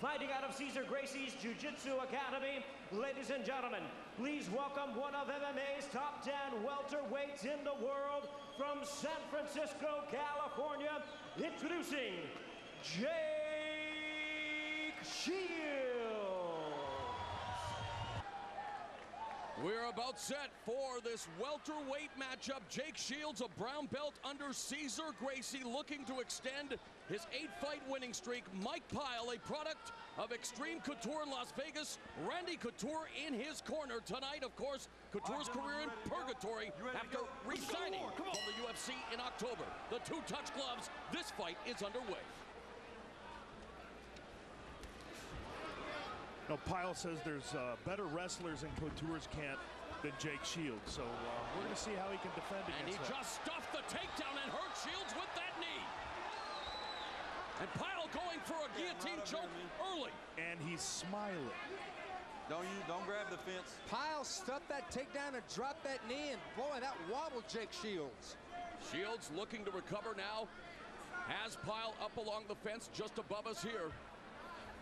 fighting out of Cesar Gracie's Jiu-Jitsu Academy. Ladies and gentlemen, please welcome one of MMA's top 10 welterweights in the world from San Francisco, California, introducing Jake Shields. We're about set for this welterweight matchup. Jake Shields, a brown belt under Cesar Gracie, looking to extend his 8-fight winning streak. Mike Pyle, a product of Extreme Couture in Las Vegas. Randy Couture in his corner tonight. Of course, Couture's career in purgatory after resigning from the UFC in October. The two touch gloves. This fight is underway. No, Pyle says there's better wrestlers in Couture's camp than Jake Shields, so we're going to see how he can defend against that. And he just stuffed the takedown and hurt Shields with that knee. And Pyle going for a guillotine choke early. And he's smiling. Don't grab the fence. Pyle stuffed that takedown and dropped that knee, and boy, that wobbled Jake Shields. Shields looking to recover now. Has Pyle up along the fence just above us here.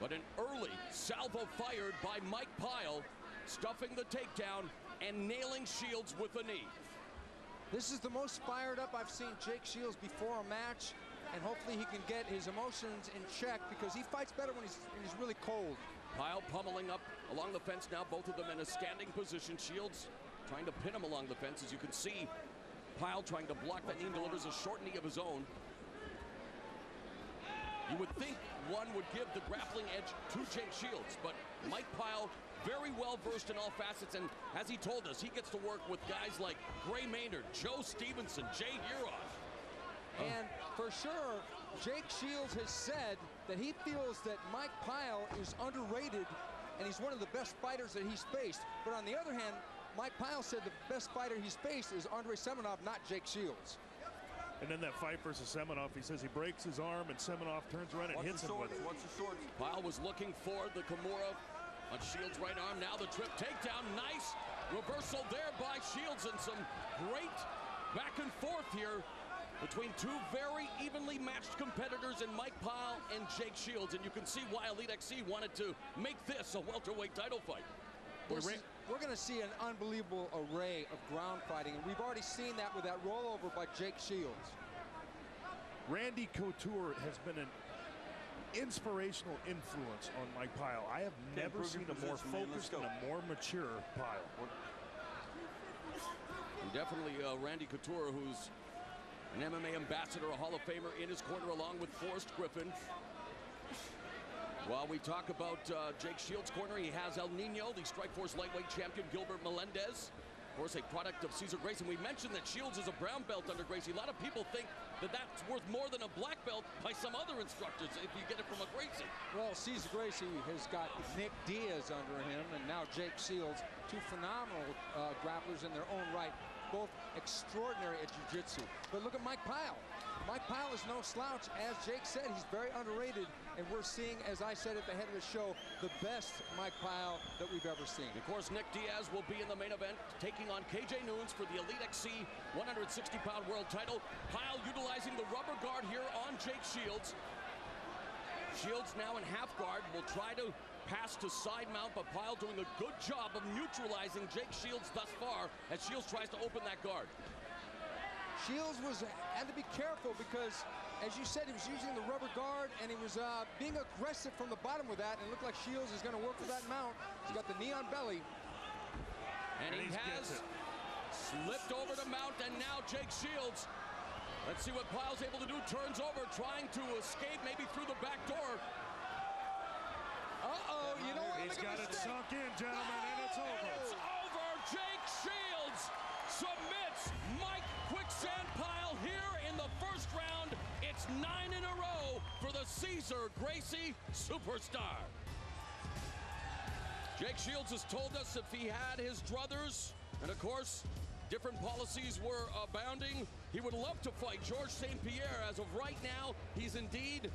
But an early salvo fired by Mike Pyle, stuffing the takedown and nailing Shields with a knee. This is the most fired up I've seen Jake Shields before a match, and hopefully he can get his emotions in check because he fights better when he's really cold. Pyle pummeling up along the fence now, both of them in a standing position. Shields trying to pin him along the fence. As you can see, Pyle trying to block that knee, delivers a short knee of his own. You would think one would give the grappling edge to Jake Shields, but Mike Pyle, very well versed in all facets, and as he told us, he gets to work with guys like Gray Maynard, Joe Stevenson, Jay Heroff. And for sure, Jake Shields has said that he feels that Mike Pyle is underrated, and he's one of the best fighters that he's faced. But on the other hand, Mike Pyle said the best fighter he's faced is Andrei Semenov, not Jake Shields. And then that fight versus Semenov, he says he breaks his arm and Semenov turns around and hits him with it. Watch the shorts. Pyle was looking for the Kimura on Shields' right arm. Now the trip takedown. Nice reversal there by Shields, and some great back and forth here between two very evenly matched competitors in Mike Pyle and Jake Shields. And you can see why Elite XC wanted to make this a welterweight title fight. We're going to see an unbelievable array of ground fighting, and we've already seen that with that rollover by Jake Shields. Randy Couture has been an inspirational influence on Mike Pyle. I have never seen a more focused and a more mature Pyle. And definitely Randy Couture, who's an MMA ambassador, a Hall of Famer in his corner along with Forrest Griffin. While we talk about Jake Shields' corner, he has El Nino, the Strikeforce lightweight champion Gilbert Melendez. Of course, a product of Cesar Gracie. We mentioned that Shields is a brown belt under Gracie. A lot of people think that that's worth more than a black belt by some other instructors if you get it from a Gracie. Well, Cesar Gracie has got Nick Diaz under him, and now Jake Shields, two phenomenal grapplers in their own right, both extraordinary at jiu-jitsu. But look at Mike Pyle. Mike Pyle is no slouch. As Jake said, he's very underrated, and we're seeing, as I said at the head of the show, the best Mike Pyle that we've ever seen. Of course, Nick Diaz will be in the main event, taking on KJ Noons for the Elite XC 160-pound world title. Pyle utilizing the rubber guard here on Jake Shields. Shields now in half guard, will try to pass to side mount, but Pyle doing a good job of neutralizing Jake Shields thus far as Shields tries to open that guard. Shields had to be careful because, as you said, he was using the rubber guard, and he was being aggressive from the bottom with that, and it looked like Shields is going to work with that mount. He's got the knee on belly. And he has slipped over to mount, and now Jake Shields, let's see what Pyle's able to do, turns over, trying to escape maybe through the back door. Uh-oh, you know what? He's got it sunk in, gentlemen, and it's over. And it's over. Jake Shields submits Mike Quicksand Pyle here in the first round. It's 9 in a row for the Cesar Gracie superstar. Jake Shields has told us if he had his druthers, and of course, different policies were abounding, he would love to fight Georges St. Pierre. As of right now, he's indeed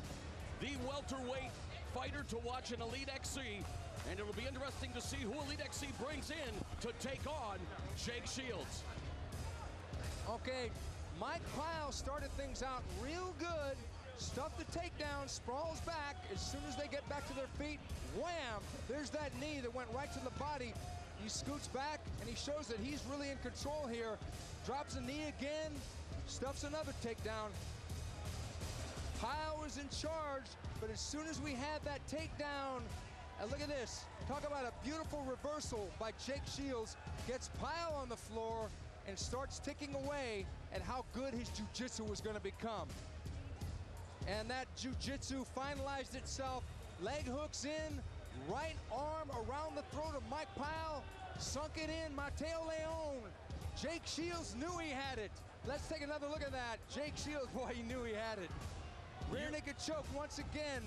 the welterweight fighter to watch in Elite XC, and it'll be interesting to see who Elite XC brings in to take on Jake Shields. Okay, Mike Pyle started things out real good, stuff the takedown, sprawls back. As soon as they get back to their feet, wham! There's that knee that went right to the body. He scoots back, and he shows that he's really in control here. Drops a knee again, stuffs another takedown. Pyle was in charge, but as soon as we had that takedown, and look at this. Talk about a beautiful reversal by Jake Shields. Gets Pyle on the floor and starts ticking away at how good his jiu-jitsu was going to become. And that jiu-jitsu finalized itself. Leg hooks in, right arm around the throat of Mike Pyle. Sunk it in, Mateo Leon. Jake Shields knew he had it. Let's take another look at that. Jake Shields, boy, he knew he had it. Rear naked choke once again.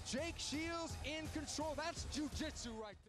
Jake Shields in control. That's jiu-jitsu right there.